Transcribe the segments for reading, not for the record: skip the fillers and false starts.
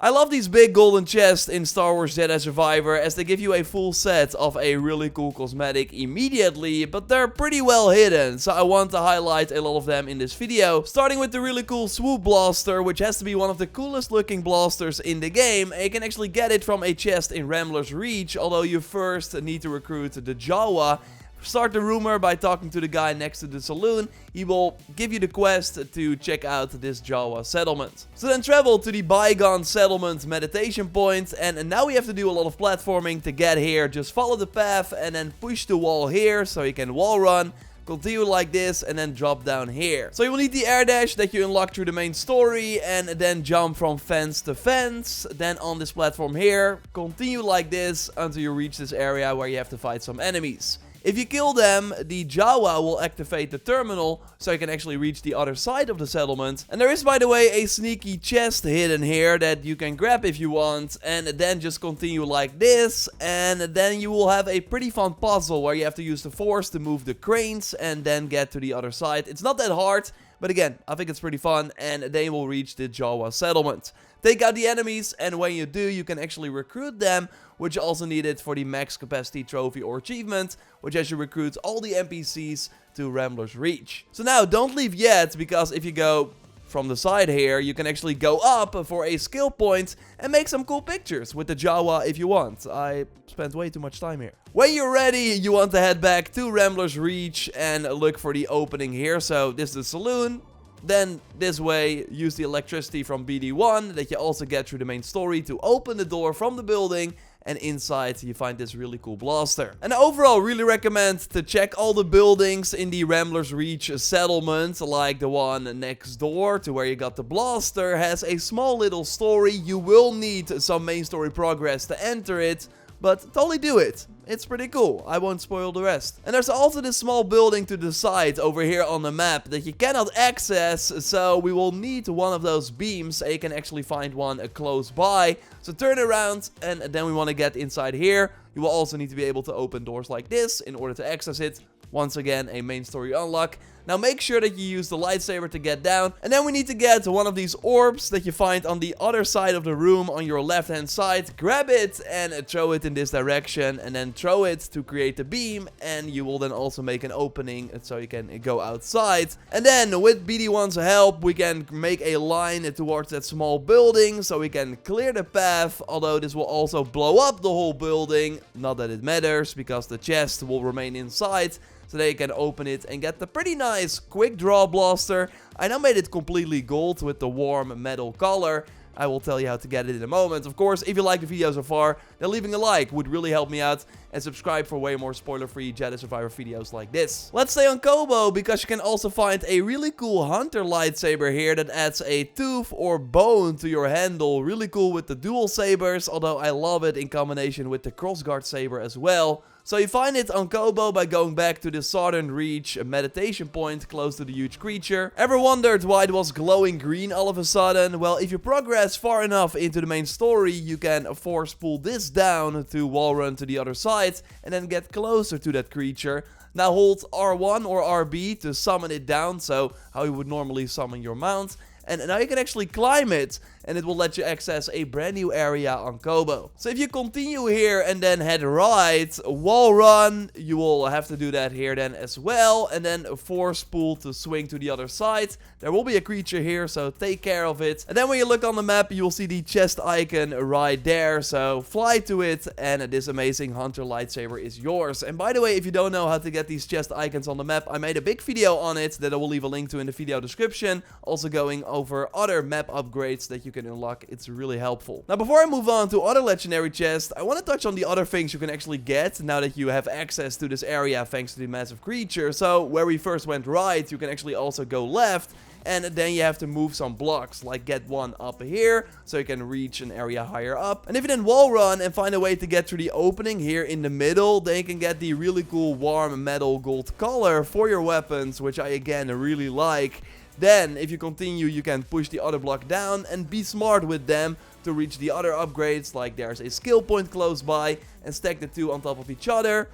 I love these big golden chests in Star Wars Jedi Survivor as they give you a full set of a really cool cosmetic immediately, but they're pretty well hidden, so I want to highlight a lot of them in this video. Starting with the really cool Swoop Blaster, which has to be one of the coolest looking blasters in the game. You can actually get it from a chest in Rambler's Reach, although you first need to recruit the Jawa. Start the rumor by talking to the guy next to the saloon. He will give you the quest to check out this Jawa settlement. So then travel to the Bygone Settlement meditation point, and now we have to do a lot of platforming to get here. Just follow the path and then push the wall here so you can wall run. Continue like this and then drop down here. So you will need the air dash that you unlock through the main story and then jump from fence to fence. Then on this platform here, continue like this until you reach this area where you have to fight some enemies. If you kill them, the Jawa will activate the terminal, so you can actually reach the other side of the settlement. And there is, by the way, a sneaky chest hidden here that you can grab if you want, and then just continue like this, and then you will have a pretty fun puzzle where you have to use the force to move the cranes and then get to the other side. It's not that hard, but again, I think it's pretty fun, and then you will reach the Jawa settlement. Take out the enemies, and when you do, you can actually recruit them, which you also needed for the max capacity trophy or achievement, which has you recruit all the NPCs to Rambler's Reach. So now, don't leave yet, because if you go from the side here, you can actually go up for a skill point and make some cool pictures with the Jawa if you want. I spent way too much time here. When you're ready, you want to head back to Rambler's Reach and look for the opening here. So this is the saloon. Then this way, use the electricity from BD1 that you also get through the main story to open the door from the building. And inside you find this really cool blaster. And overall, really recommend to check all the buildings in the Rambler's Reach settlement, like the one next door to where you got the blaster, has a small little story. You will need some main story progress to enter it, but totally do it. It's pretty cool. I won't spoil the rest. And there's also this small building to the side over here on the map that you cannot access, so we will need one of those beams. You can actually find one close by. So turn around, and then we want to get inside here. You will also need to be able to open doors like this in order to access it. Once again, a main story unlock. Now make sure that you use the lightsaber to get down. And then we need to get one of these orbs that you find on the other side of the room on your left hand side. Grab it and throw it in this direction. And then throw it to create the beam. And you will then also make an opening so you can go outside. And then with BD1's help, we can make a line towards that small building. So we can clear the path. Although this will also blow up the whole building. Not that it matters, because the chest will remain inside. So they can open it and get the pretty nice Quickdraw blaster. I now made it completely gold with the warm metal color. I will tell you how to get it in a moment. Of course, if you like the video so far, then leaving a like would really help me out. And subscribe for way more spoiler-free Jedi Survivor videos like this. Let's stay on Koboh, because you can also find a really cool hunter lightsaber here that adds a tooth or bone to your handle. Really cool with the dual sabers, although I love it in combination with the crossguard saber as well. So you find it on Koboh by going back to the Southern Reach meditation point close to the huge creature. Ever wondered why it was glowing green all of a sudden? Well, if you progress far enough into the main story, you can force pull this down to wall run to the other side and then get closer to that creature. Now hold R1 or RB to summon it down, so how you would normally summon your mount. And now you can actually climb it, and it will let you access a brand new area on Koboh. So if you continue here and then head right, wall run, you will have to do that here then as well. And then force pull to swing to the other side. There will be a creature here, so take care of it. And then when you look on the map, you will see the chest icon right there. So fly to it, and this amazing hunter lightsaber is yours. And by the way, if you don't know how to get these chest icons on the map, I made a big video on it that I will leave a link to in the video description. Also going over other map upgrades that you can unlock. It's really helpful. Now, before I move on to other legendary chests, I want to touch on the other things you can actually get now that you have access to this area thanks to the massive creature. So where we first went right, you can actually also go left. And then you have to move some blocks, like get one up here, so you can reach an area higher up. And if you then wall run and find a way to get through the opening here in the middle, then you can get the really cool warm metal gold color for your weapons, which I again really like. Then, if you continue, you can push the other block down and be smart with them to reach the other upgrades, like there's a skill point close by, and stack the two on top of each other.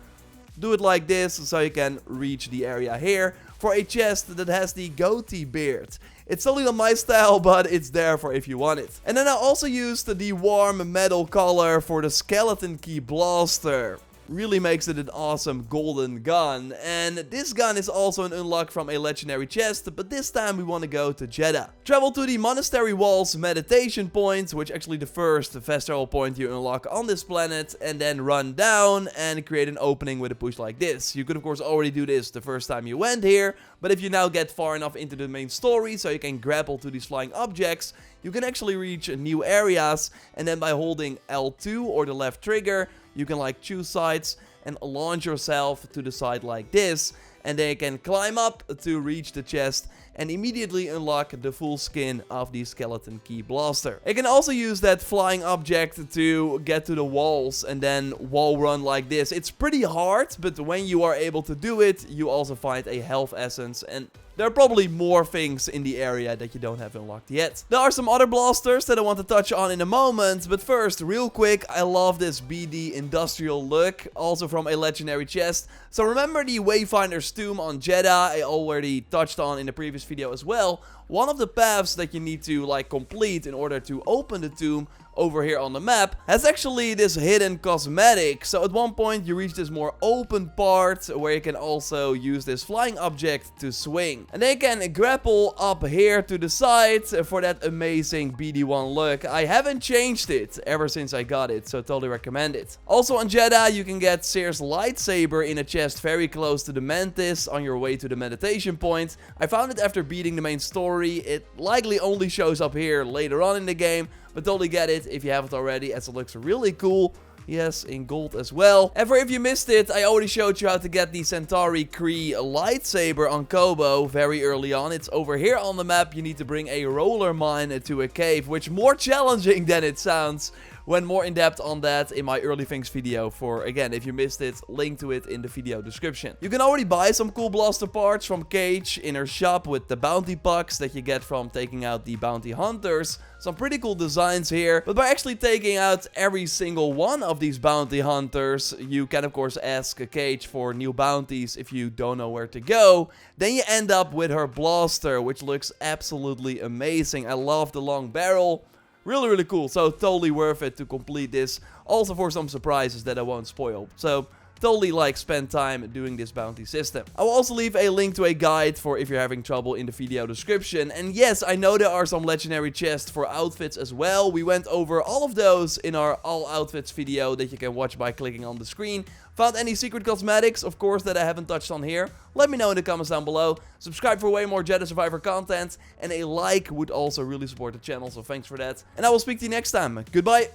Do it like this, so you can reach the area here, for a chest that has the goatee beard. It's totally not my style, but it's there for if you want it. And then I also used the warm metal color for the skeleton key blaster. Really makes it an awesome golden gun. And this gun is also an unlock from a legendary chest, but this time we want to go to Jedi. Travel to the monastery walls meditation point, which actually the first fast travel point you unlock on this planet, and then run down and create an opening with a push like this. You could of course already do this the first time you went here, but if you now get far enough into the main story so you can grapple to these flying objects, you can actually reach new areas, and then by holding L2 or the left trigger, you can like choose sides and launch yourself to the side like this, and then you can climb up to reach the chest and immediately unlock the full skin of the skeleton key blaster. You can also use that flying object to get to the walls and then wall run like this. It's pretty hard, but when you are able to do it, you also find a health essence, and there are probably more things in the area that you don't have unlocked yet. There are some other blasters that I want to touch on in a moment, but first, real quick, I love this BD industrial look, also from a legendary chest. So remember the Wayfinder's Tomb on Jedi, I already touched on in the previous video as well. One of the paths that you need to like complete in order to open the tomb over here on the map has actually this hidden cosmetic. So at one point you reach this more open part where you can also use this flying object to swing. And then you can grapple up here to the side for that amazing BD1 look. I haven't changed it ever since I got it, so totally recommend it. Also on Jedi you can get Cere's lightsaber in a chest very close to the Mantis on your way to the meditation point. I found it after beating the main story. It likely only shows up here later on in the game, but totally get it if you haven't already, as it looks really cool. Yes, in gold as well. And for if you missed it, I already showed you how to get the Santari Khri lightsaber on Kobo very early on. It's over here on the map. You need to bring a roller mine to a cave, which more challenging than it sounds. Went more in depth on that in my early things video for, again, if you missed it, link to it in the video description. You can already buy some cool blaster parts from Cage in her shop with the bounty pucks that you get from taking out the bounty hunters. Some pretty cool designs here, but by actually taking out every single one of these bounty hunters, you can of course ask a Cage for new bounties if you don't know where to go. Then you end up with her blaster, which looks absolutely amazing. I love the long barrel. Really, really cool. So totally worth it to complete this. Also for some surprises that I won't spoil. So totally like spend time doing this bounty system. I will also leave a link to a guide for if you're having trouble in the video description. And yes, I know there are some legendary chests for outfits as well. We went over all of those in our all outfits video that you can watch by clicking on the screen. Found any secret cosmetics, of course, that I haven't touched on here? Let me know in the comments down below. Subscribe for way more Jedi Survivor content. And a like would also really support the channel, so thanks for that. And I will speak to you next time. Goodbye.